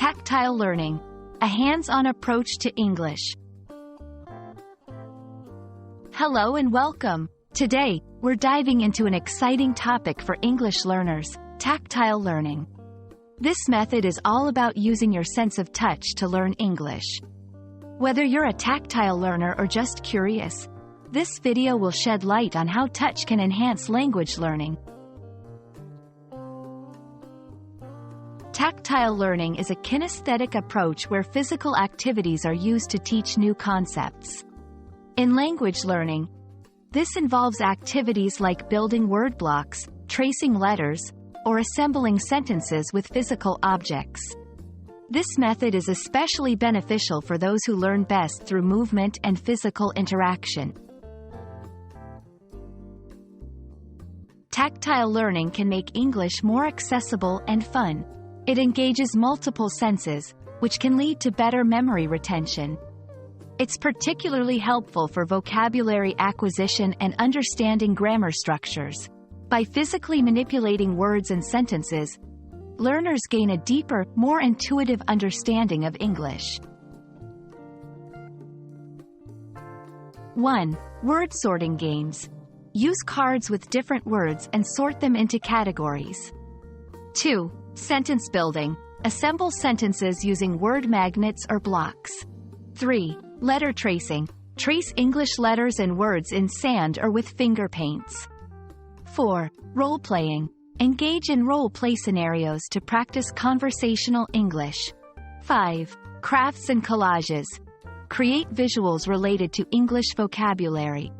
Tactile learning, a hands-on approach to English. Hello and welcome. Today, we're diving into an exciting topic for English learners, tactile learning. This method is all about using your sense of touch to learn English. Whether you're a tactile learner or just curious, this video will shed light on how touch can enhance language learning. Tactile learning is a kinesthetic approach where physical activities are used to teach new concepts. In language learning, this involves activities like building word blocks, tracing letters, or assembling sentences with physical objects. This method is especially beneficial for those who learn best through movement and physical interaction. Tactile learning can make English more accessible and fun. It engages multiple senses, which can lead to better memory retention. It's particularly helpful for vocabulary acquisition and understanding grammar structures. By physically manipulating words and sentences, learners gain a deeper, more intuitive understanding of English. 1. Word sorting games. Use cards with different words and sort them into categories. 2. Sentence building. Assemble sentences using word magnets or blocks. 3. Letter tracing. Trace English letters and words in sand or with finger paints. 4. Role-playing. Engage in role-play scenarios to practice conversational English. 5. Crafts and collages. Create visuals related to English vocabulary.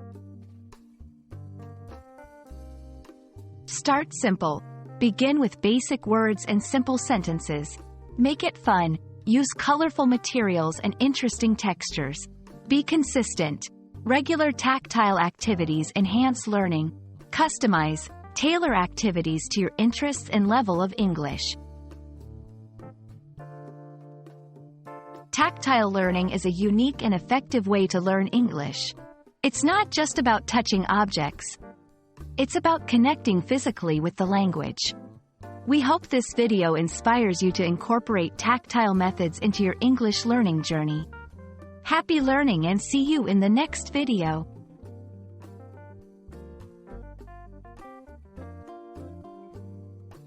Start simple. Begin with basic words and simple sentences. Make it fun. Use colorful materials and interesting textures. Be consistent. Regular tactile activities enhance learning. Customize. Tailor activities to your interests and level of English. Tactile learning is a unique and effective way to learn English. It's not just about touching objects. It's about connecting physically with the language. We hope this video inspires you to incorporate tactile methods into your English learning journey. Happy learning and see you in the next video.